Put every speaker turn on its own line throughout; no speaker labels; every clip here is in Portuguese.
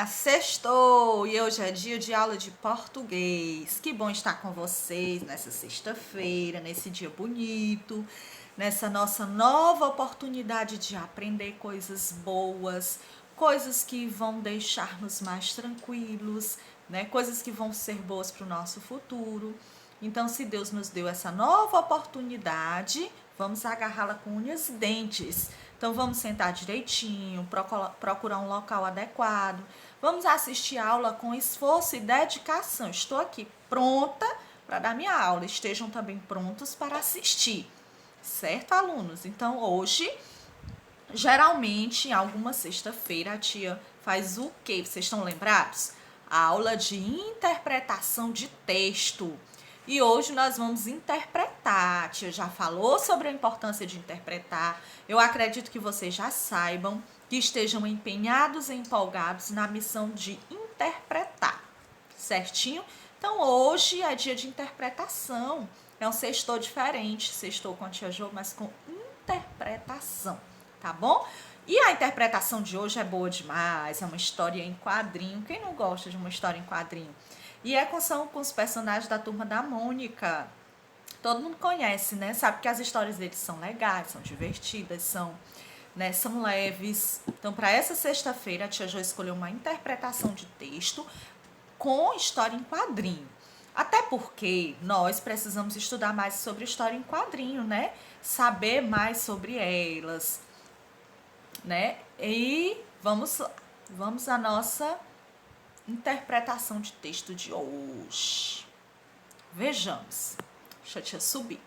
Sextou! E hoje é dia de aula de português. Que bom estar com vocês nessa sexta-feira, nesse dia bonito, nessa nossa nova oportunidade de aprender coisas boas, coisas que vão deixar-nos mais tranquilos, né? Coisas que vão ser boas para o nosso futuro. Então, se Deus nos deu essa nova oportunidade, vamos agarrá-la com unhas e dentes. Então, vamos sentar direitinho, procurar um local adequado. Vamos assistir a aula com esforço e dedicação. Estou aqui pronta para dar minha aula. Estejam também prontos para assistir. Certo, alunos? Então, hoje, geralmente, em alguma sexta-feira, a tia faz o quê? Vocês estão lembrados? A aula de interpretação de texto. E hoje nós vamos interpretar. A tia já falou sobre a importância de interpretar. Eu acredito que vocês já saibam, que estejam empenhados e empolgados na missão de interpretar. Certinho? Então, hoje é dia de interpretação. É um sextou diferente. Sextou com a tia Jo, mas com interpretação. Tá bom? E a interpretação de hoje é boa demais. É uma história em quadrinho. Quem não gosta de uma história em quadrinho? E são com os personagens da Turma da Mônica. Todo mundo conhece, né? Sabe que as histórias deles são legais, são divertidas, são leves. Então, para essa sexta-feira, a tia Jo escolheu uma interpretação de texto com história em quadrinho. Até porque nós precisamos estudar mais sobre história em quadrinho, né? Saber mais sobre elas, né? E vamos à nossa interpretação de texto de hoje. Vejamos. Deixa a tia subir.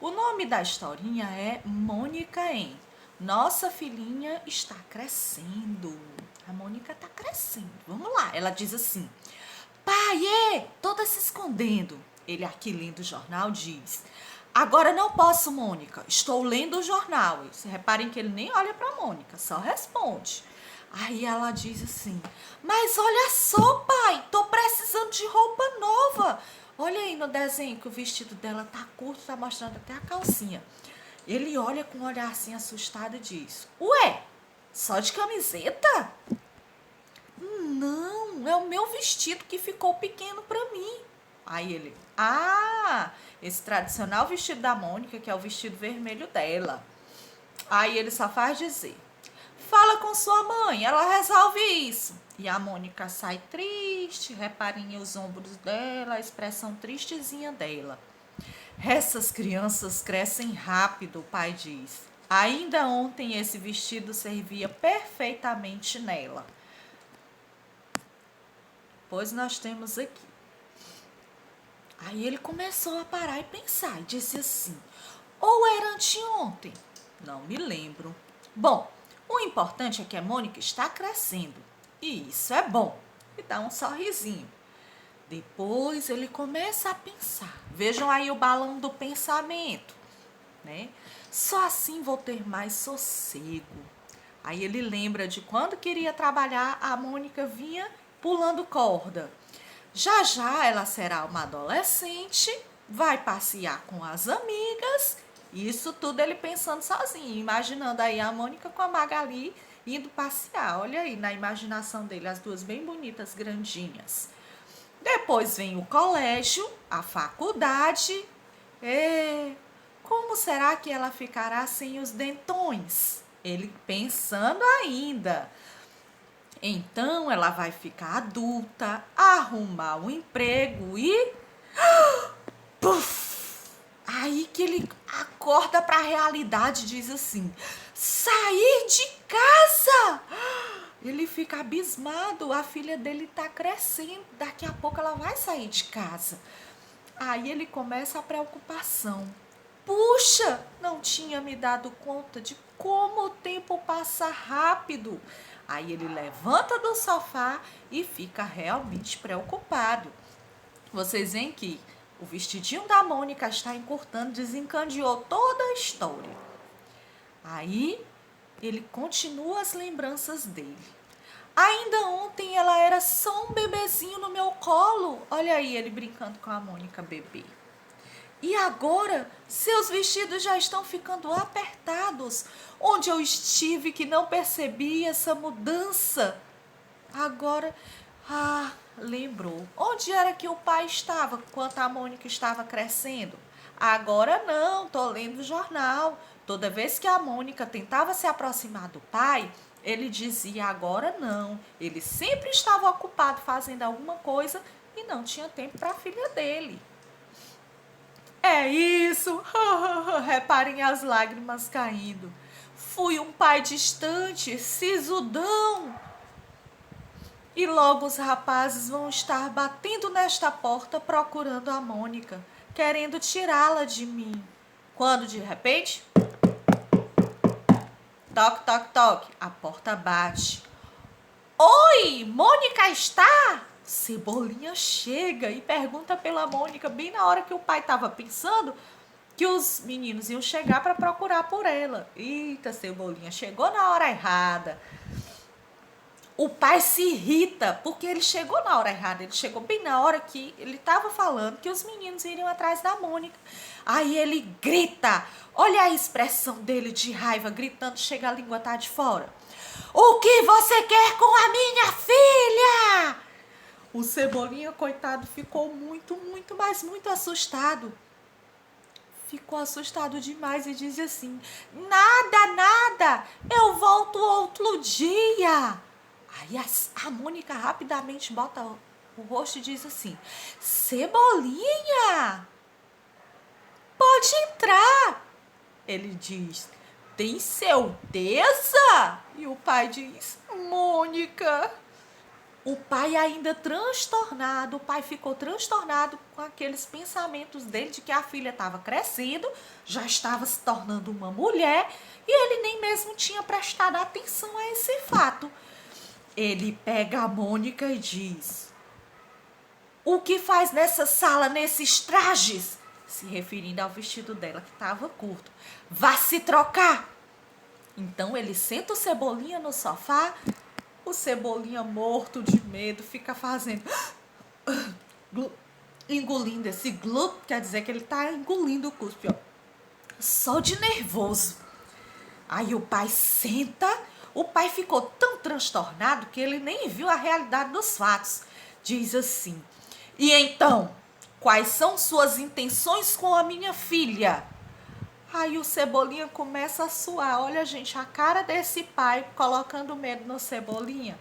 O nome da historinha é Mônica em Nossa Filhinha Está Crescendo. A Mônica está crescendo. Vamos lá. Ela diz assim: Pai, toda se escondendo. Ele aqui lendo o jornal diz: Agora não posso, Mônica. Estou lendo o jornal. Reparem que ele nem olha para Mônica, só responde. Aí ela diz assim: Mas olha só, pai, tô precisando de roupa nova. Olha aí no desenho que o vestido dela tá curto, tá mostrando até a calcinha. Ele olha com um olhar assim assustado e diz: Ué, só de camiseta? Não, é o meu vestido que ficou pequeno pra mim. Aí ele: esse tradicional vestido da Mônica, que é o vestido vermelho dela. Aí ele só faz dizer: Fala com sua mãe, ela resolve isso. E a Mônica sai triste, reparem os ombros dela, a expressão tristezinha dela. Essas crianças crescem rápido, o pai diz. Ainda ontem esse vestido servia perfeitamente nela. Pois nós temos aqui. Aí ele começou a parar e pensar e disse assim: Ou era anteontem? Não me lembro. Bom, o importante é que a Mônica está crescendo. E isso é bom. E dá um sorrisinho. Depois ele começa a pensar. Vejam aí o balão do pensamento, né? Só assim vou ter mais sossego. Aí ele lembra de quando queria trabalhar, a Mônica vinha pulando corda. Já já ela será uma adolescente, vai passear com as amigas. Isso tudo ele pensando sozinho, imaginando aí a Mônica com a Magali indo passear. Olha aí na imaginação dele, as duas bem bonitas, grandinhas. Depois vem o colégio, a faculdade. Como será que ela ficará sem os dentões? Ele pensando ainda. Então ela vai ficar adulta, arrumar um emprego e... Puf! Aí que ele acorda para a realidade e diz assim: Sair de casa! Ele fica abismado, a filha dele está crescendo, daqui a pouco ela vai sair de casa. Aí ele começa a preocupação. Puxa, não tinha me dado conta de como o tempo passa rápido. Aí ele levanta do sofá e fica realmente preocupado. Vocês veem que o vestidinho da Mônica está encurtando, desencadeou toda a história. Aí ele continua as lembranças dele. Ainda ontem ela era só um bebezinho no meu colo. Olha aí ele brincando com a Mônica bebê. E agora seus vestidos já estão ficando apertados. Onde eu estive que não percebi essa mudança? Agora, lembrou. Onde era que o pai estava enquanto a Mônica estava crescendo? Agora não, tô lendo o jornal. Toda vez que a Mônica tentava se aproximar do pai, ele dizia agora não. Ele sempre estava ocupado fazendo alguma coisa e não tinha tempo para a filha dele. É isso! Reparem as lágrimas caindo. Fui um pai distante, sisudão. E logo os rapazes vão estar batendo nesta porta procurando a Mônica, querendo tirá-la de mim. Quando de repente, toque, toque, toque, a porta bate. Oi, Mônica está? Cebolinha chega e pergunta pela Mônica bem na hora que o pai estava pensando que os meninos iam chegar para procurar por ela. Eita, Cebolinha, chegou na hora errada. O pai se irrita, porque ele chegou na hora errada, ele chegou bem na hora que ele estava falando que os meninos iriam atrás da Mônica. Aí ele grita, olha a expressão dele de raiva, gritando, chega a língua tá de fora. O que você quer com a minha filha? O Cebolinha, coitado, ficou muito, mas muito assustado. Ficou assustado demais e disse assim, nada, eu volto outro dia. Aí a Mônica rapidamente bota o rosto e diz assim, Cebolinha, pode entrar. Ele diz, tem certeza? E o pai diz, Mônica. O pai ainda transtornado, o pai ficou transtornado com aqueles pensamentos dele de que a filha estava crescendo, já estava se tornando uma mulher e ele nem mesmo tinha prestado atenção a esse fato. Ele pega a Mônica e diz, o que faz nessa sala, nesses trajes? Se referindo ao vestido dela que estava curto. Vá se trocar. Então ele senta o Cebolinha no sofá. O Cebolinha, morto de medo, fica fazendo... engolindo esse glup, quer dizer que ele tá engolindo o cuspe, ó. Só de nervoso. Aí o pai senta, o pai ficou tão transtornado que ele nem viu a realidade dos fatos. Diz assim, e então, quais são suas intenções com a minha filha? Aí o Cebolinha começa a suar. Olha, gente, a cara desse pai colocando medo no Cebolinha.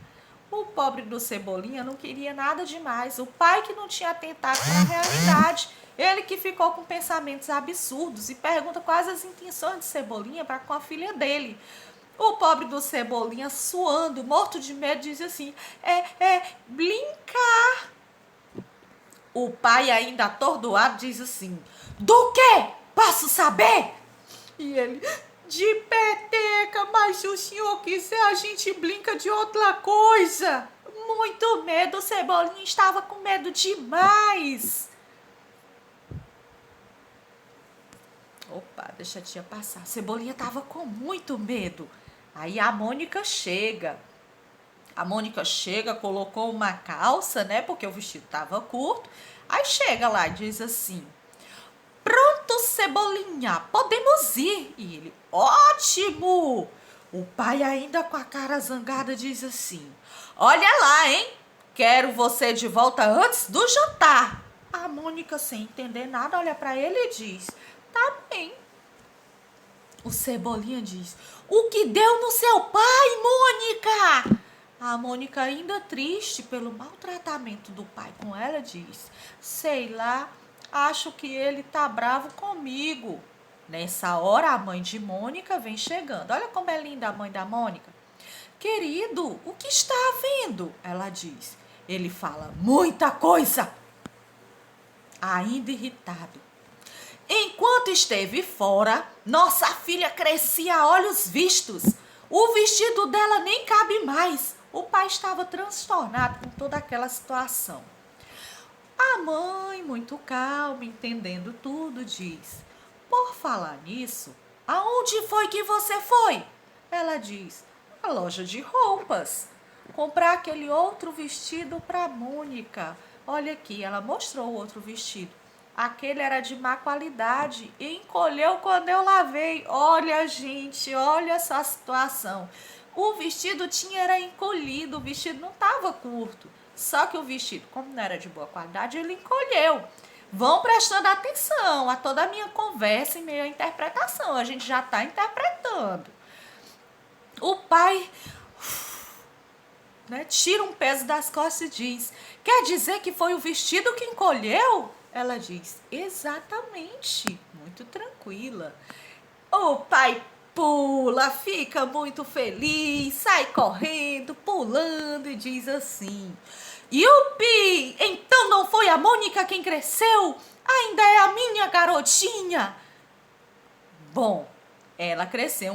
O pobre do Cebolinha não queria nada demais. O pai que não tinha atentado para a realidade. Ele que ficou com pensamentos absurdos e pergunta quais as intenções de Cebolinha para com a filha dele. O pobre do Cebolinha, suando, morto de medo, diz assim, brincar. O pai, ainda atordoado, diz assim, do quê? Posso saber? E ele, de peteca, mas se o senhor quiser, a gente brinca de outra coisa. Muito medo, o Cebolinha estava com medo demais. Opa, deixa a tia passar. Cebolinha estava com muito medo. Aí a Mônica chega. A Mônica chega, colocou uma calça, né? Porque o vestido estava curto. Aí chega lá e diz assim, pronto, Cebolinha, podemos ir. E ele, ótimo! O pai, ainda com a cara zangada, diz assim, olha lá, hein? Quero você de volta antes do jantar. A Mônica, sem entender nada, olha para ele e diz, tá bem. O Cebolinha diz, o que deu no seu pai, Mônica? A Mônica, ainda triste pelo maltratamento do pai com ela, diz, sei lá, acho que ele tá bravo comigo. Nessa hora, a mãe de Mônica vem chegando. Olha como é linda a mãe da Mônica. Querido, o que está havendo? Ela diz. Ele fala, muita coisa. Ainda irritado. Enquanto esteve fora, nossa filha crescia a olhos vistos. O vestido dela nem cabe mais. O pai estava transtornado com toda aquela situação. A mãe, muito calma, entendendo tudo, diz, por falar nisso, aonde foi que você foi? Ela diz, a loja de roupas, comprar aquele outro vestido para Mônica. Olha aqui, ela mostrou o outro vestido. Aquele era de má qualidade e encolheu quando eu lavei. Olha, gente, olha essa situação. O vestido era encolhido, o vestido não estava curto. Só que o vestido, como não era de boa qualidade, ele encolheu. Vão prestando atenção a toda a minha conversa e minha interpretação. A gente já está interpretando. O pai, né, tira um peso das costas e diz: quer dizer que foi o vestido que encolheu? Ela diz: exatamente, muito tranquila. O pai pula, fica muito feliz, sai correndo, pulando e diz assim: Yupi! Então não foi a Mônica quem cresceu? Ainda é a minha garotinha. Bom, ela cresce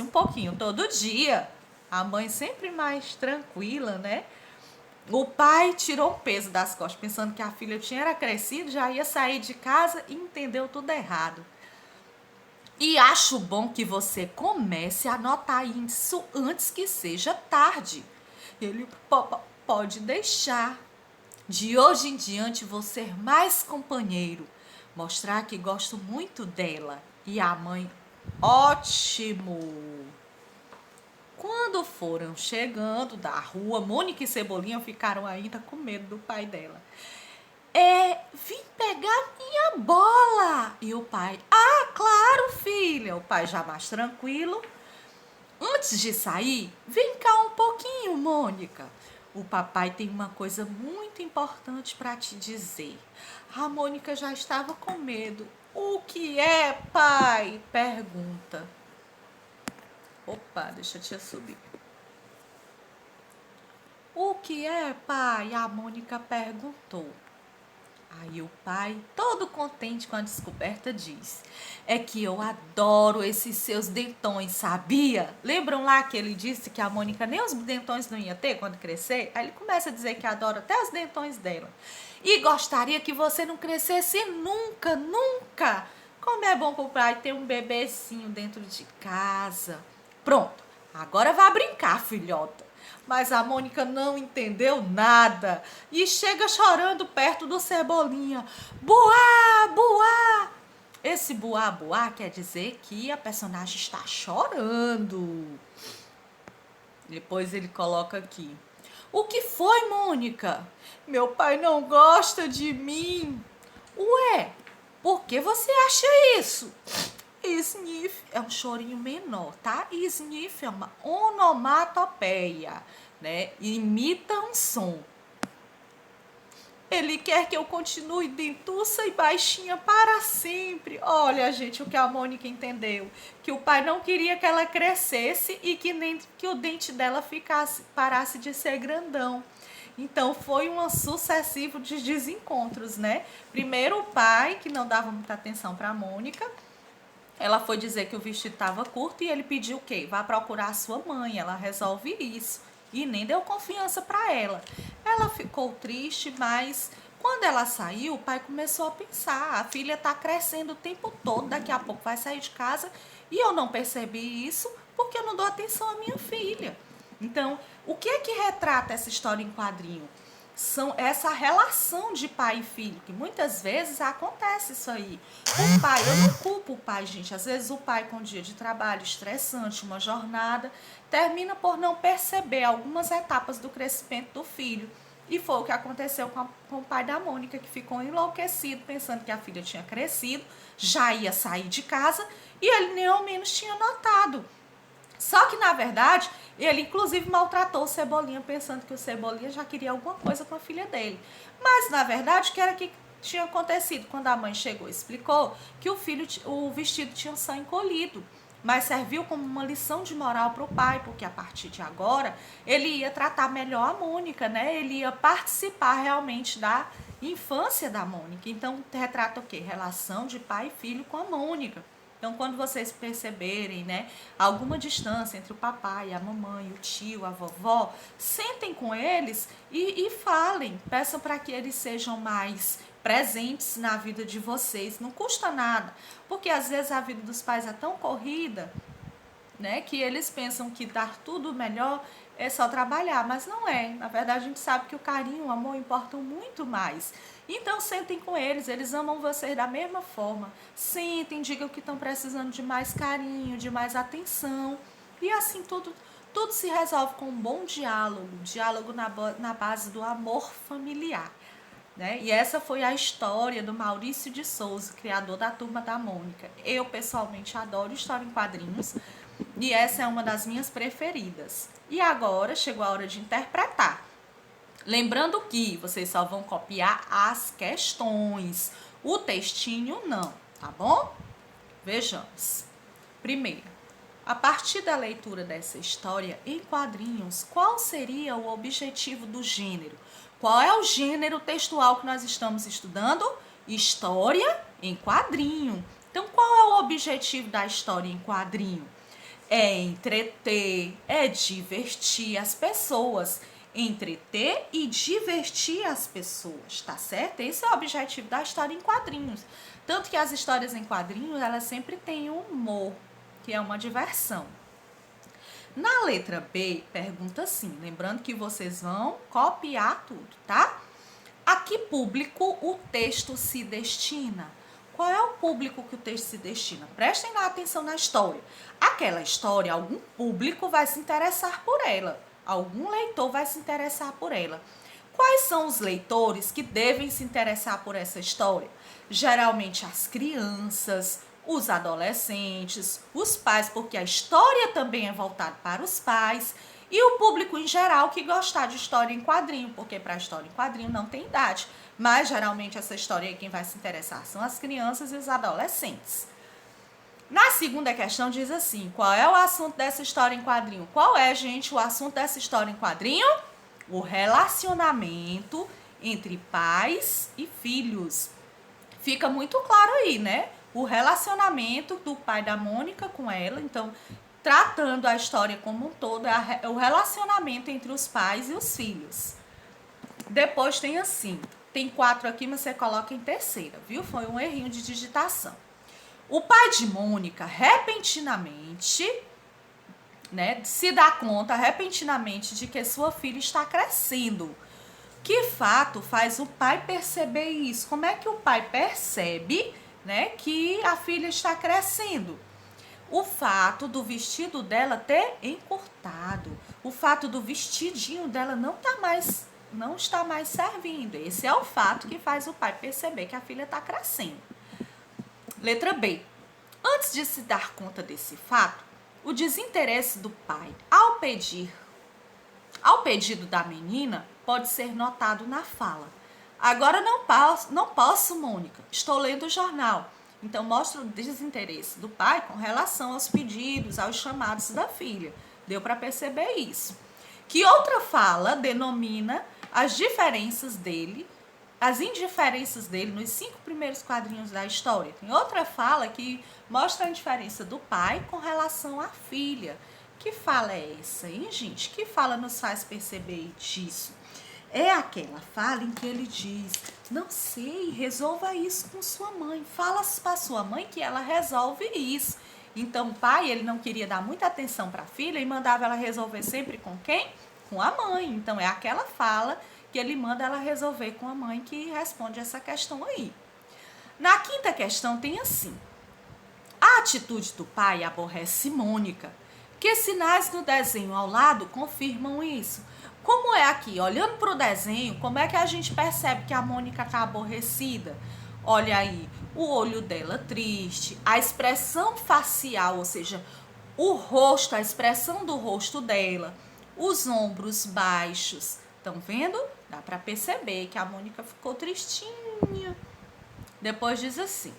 um pouquinho todo dia. A mãe sempre mais tranquila, né? O pai tirou um peso das costas, pensando que a filha tinha crescido, já ia sair de casa e entendeu tudo errado. E acho bom que você comece a notar isso antes que seja tarde. Ele pode deixar. De hoje em diante vou ser mais companheiro. Mostrar que gosto muito dela. E a mãe, ótimo! Quando foram chegando da rua, Mônica e Cebolinha ficaram ainda com medo do pai dela. Vim pegar minha bola. E o pai, claro, filha. O pai já mais tranquilo. Antes de sair, vem cá um pouquinho, Mônica. O papai tem uma coisa muito importante para te dizer. A Mônica já estava com medo. O que é, pai? Pergunta. Opa, deixa a tia subir. O que é, pai? A Mônica perguntou. Aí o pai, todo contente com a descoberta, diz: é que eu adoro esses seus dentões, sabia? Lembram lá que ele disse que a Mônica nem os dentões não ia ter quando crescer? Aí ele começa a dizer que adora até os dentões dela. E gostaria que você não crescesse nunca, nunca. Como é bom pro pai ter um bebezinho dentro de casa. Pronto, agora vá brincar, filhota. Mas a Mônica não entendeu nada e chega chorando perto do Cebolinha. Buá, buá! Esse buá, buá quer dizer que a personagem está chorando. Depois ele coloca aqui: o que foi, Mônica? Meu pai não gosta de mim. Ué, por que você acha isso? Sniff é um chorinho menor, tá? E sniff é uma onomatopeia, né? Imita um som. Ele quer que eu continue dentuça e baixinha para sempre. Olha, gente, o que a Mônica entendeu. Que o pai não queria que ela crescesse e que nem que o dente dela parasse de ser grandão. Então, foi um sucessivo de desencontros, né? Primeiro o pai, que não dava muita atenção para a Mônica. Ela foi dizer que o vestido estava curto e ele pediu o quê? Vá procurar a sua mãe, ela resolve isso. E nem deu confiança para ela. Ela ficou triste, mas quando ela saiu, o pai começou a pensar: a filha está crescendo o tempo todo, daqui a pouco vai sair de casa e eu não percebi isso porque eu não dou atenção à minha filha. Então, o que é que retrata essa história em quadrinho? São essa relação de pai e filho, que muitas vezes acontece isso aí. O pai, eu não culpo o pai, gente. Às vezes o pai, com um dia de trabalho estressante, uma jornada, termina por não perceber algumas etapas do crescimento do filho. E foi o que aconteceu com o pai da Mônica, que ficou enlouquecido, pensando que a filha tinha crescido, já ia sair de casa, e ele nem ao menos tinha notado. Só que, na verdade, ele inclusive maltratou o Cebolinha, pensando que o Cebolinha já queria alguma coisa com a filha dele. Mas, na verdade, o que era que tinha acontecido? Quando a mãe chegou e explicou que o vestido tinha só encolhido. Mas serviu como uma lição de moral para o pai, porque a partir de agora ele ia tratar melhor a Mônica, né? Ele ia participar realmente da infância da Mônica. Então, retrata o quê? Relação de pai e filho com a Mônica. Então, quando vocês perceberem, né, alguma distância entre o papai, a mamãe, o tio, a vovó, sentem com eles e falem, peçam para que eles sejam mais presentes na vida de vocês. Não custa nada, porque às vezes a vida dos pais é tão corrida, né, que eles pensam que dar tudo melhor é só trabalhar, mas não é. Na verdade, a gente sabe que o carinho, o amor importam muito mais. Então, sentem com eles amam vocês da mesma forma. Sentem, digam que estão precisando de mais carinho, de mais atenção. E assim Tudo se resolve com um bom diálogo na base do amor familiar. Né? E essa foi a história do Maurício de Souza, criador da Turma da Mônica. Eu, pessoalmente, adoro história em quadrinhos e essa é uma das minhas preferidas. E agora chegou a hora de interpretar. Lembrando que vocês só vão copiar as questões, o textinho não, tá bom? Vejamos. Primeiro, a partir da leitura dessa história em quadrinhos, qual seria o objetivo do gênero? Qual é o gênero textual que nós estamos estudando? História em quadrinho. Então, qual é o objetivo da história em quadrinho? É entreter, é divertir as pessoas. Entreter e divertir as pessoas, tá certo? Esse é o objetivo da história em quadrinhos. Tanto que as histórias em quadrinhos, elas sempre têm humor, que é uma diversão. Na letra B, pergunta assim, lembrando que vocês vão copiar tudo, tá? A que público o texto se destina? Qual é o público que o texto se destina? Prestem atenção na história. Aquela história, algum público vai se interessar por ela. Algum leitor vai se interessar por ela. Quais são os leitores que devem se interessar por essa história? Geralmente as crianças, os adolescentes, os pais, porque a história também é voltada para os pais, e o público em geral que gostar de história em quadrinho, porque para história em quadrinho não tem idade, mas geralmente essa história aí quem vai se interessar são as crianças e os adolescentes. Na segunda questão diz assim, qual é o assunto dessa história em quadrinho? Qual é, gente, o assunto dessa história em quadrinho? O relacionamento entre pais e filhos. Fica muito claro aí, né? O relacionamento do pai da Mônica com ela, então, tratando a história como um todo, é o relacionamento entre os pais e os filhos. Depois tem assim, tem 4 aqui, mas você coloca em terceira, viu? Foi um errinho de digitação. O pai de Mônica, repentinamente, né, se dá conta repentinamente de que sua filha está crescendo. Que fato faz o pai perceber isso? Como é que o pai percebe, né, que a filha está crescendo? O fato do vestido dela ter encurtado, o fato do vestidinho dela não está mais servindo. Esse é o fato que faz o pai perceber que a filha está crescendo. Letra B. Antes de se dar conta desse fato, o desinteresse do pai ao pedido da menina pode ser notado na fala. Agora não posso, Mônica. Estou lendo o jornal. Então, mostra o desinteresse do pai com relação aos pedidos, aos chamados da filha. Deu para perceber isso. Que outra fala denomina as indiferenças dele nos 5 primeiros quadrinhos da história. Tem outra fala que mostra a indiferença do pai com relação à filha. Que fala é essa, hein, gente? Que fala nos faz perceber disso? É aquela fala em que ele diz, não sei, resolva isso com sua mãe. Fala para sua mãe que ela resolve isso. Então o pai, ele não queria dar muita atenção para a filha e mandava ela resolver sempre com quem? Com a mãe. Então é aquela fala que ele manda ela resolver com a mãe que responde essa questão aí. Na quinta questão tem assim, a atitude do pai aborrece Mônica. Que sinais no desenho ao lado confirmam isso? Como é aqui, olhando para o desenho, como é que a gente percebe que a Mônica está aborrecida? Olha aí, o olho dela triste, a expressão facial, ou seja, o rosto, a expressão do rosto dela, os ombros baixos. Estão vendo? Dá para perceber que a Mônica ficou tristinha. Depois diz assim,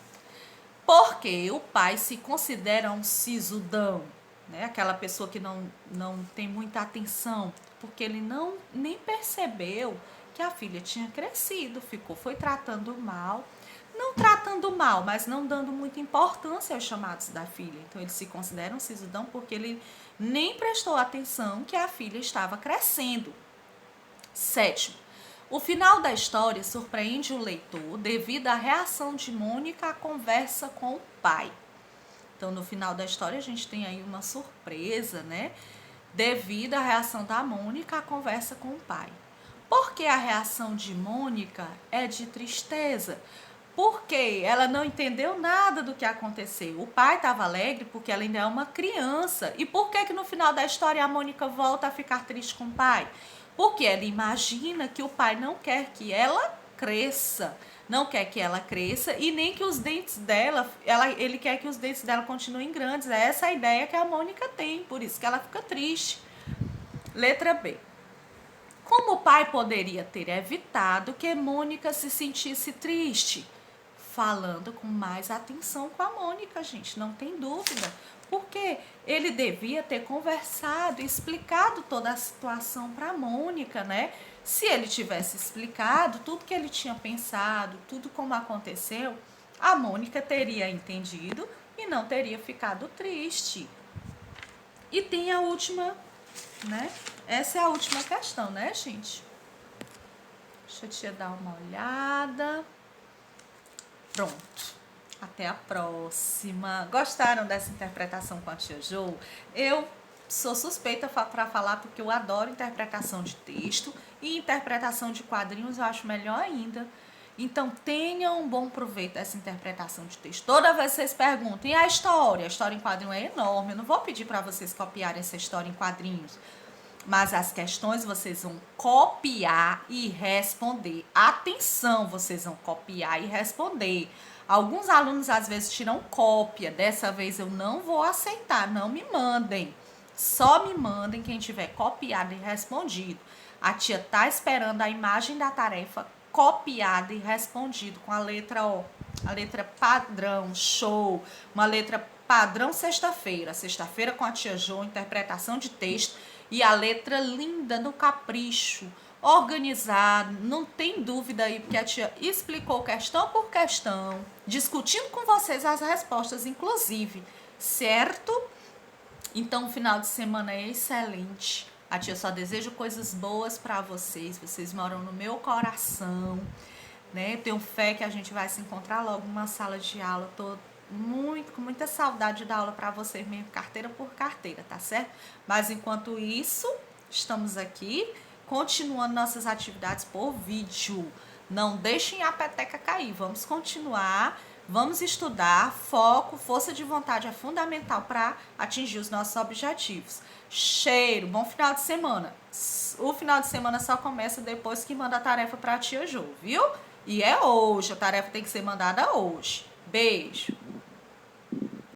porque o pai se considera um sisudão, né? Aquela pessoa que não tem muita atenção, porque ele nem percebeu que a filha tinha crescido, foi tratando mal, não tratando mal, mas não dando muita importância aos chamados da filha. Então ele se considera um sisudão porque ele nem prestou atenção que a filha estava crescendo. 7. O final da história surpreende o leitor devido à reação de Mônica à conversa com o pai. Então, no final da história, a gente tem aí uma surpresa, né? Devido à reação da Mônica à conversa com o pai. Por que a reação de Mônica é de tristeza? Porque ela não entendeu nada do que aconteceu. O pai estava alegre porque ela ainda é uma criança. E por que no final da história a Mônica volta a ficar triste com o pai? Porque ela imagina que o pai não quer que ela cresça. Não quer que ela cresça e nem que os dentes dela, ele quer que os dentes dela continuem grandes. É essa a ideia que a Mônica tem, por isso que ela fica triste. Letra B. Como o pai poderia ter evitado que Mônica se sentisse triste? Falando com mais atenção com a Mônica, gente, não tem dúvida. Porque ele devia ter conversado, explicado toda a situação para a Mônica, né? Se ele tivesse explicado tudo que ele tinha pensado, tudo como aconteceu, a Mônica teria entendido e não teria ficado triste. E tem a última, né? Essa é a última questão, né, gente? Deixa eu te dar uma olhada. Pronto. Até a próxima. Gostaram dessa interpretação com a tia Jo? Eu sou suspeita para falar porque eu adoro interpretação de texto e interpretação de quadrinhos eu acho melhor ainda. Então, tenham um bom proveito dessa interpretação de texto. Toda vez que vocês perguntam, e a história? A história em quadrinho é enorme. Eu não vou pedir para vocês copiarem essa história em quadrinhos. Mas as questões vocês vão copiar e responder. Atenção, vocês vão copiar e responder. Alguns alunos às vezes tiram cópia. Dessa vez eu não vou aceitar, não me mandem. Só me mandem quem tiver copiado e respondido. A tia tá esperando a imagem da tarefa copiada e respondido com a letra O. A letra padrão, show. Uma letra padrão sexta-feira. Sexta-feira com a tia Jo, interpretação de texto. E a letra linda no capricho, organizado, não tem dúvida aí, porque a tia explicou questão por questão, discutindo com vocês as respostas, inclusive, certo? Então, o final de semana é excelente. A tia só deseja coisas boas para vocês, vocês moram no meu coração, né? Tenho fé que a gente vai se encontrar logo numa sala de aula, com muita saudade da aula para vocês mesmo, carteira por carteira, tá certo? Mas enquanto isso, estamos aqui, continuando nossas atividades por vídeo. Não deixem a peteca cair, vamos continuar, vamos estudar, foco, força de vontade é fundamental para atingir os nossos objetivos. Cheiro, bom final de semana. O final de semana só começa depois que manda a tarefa para a tia Jo, viu? E é hoje, a tarefa tem que ser mandada hoje. Beijo!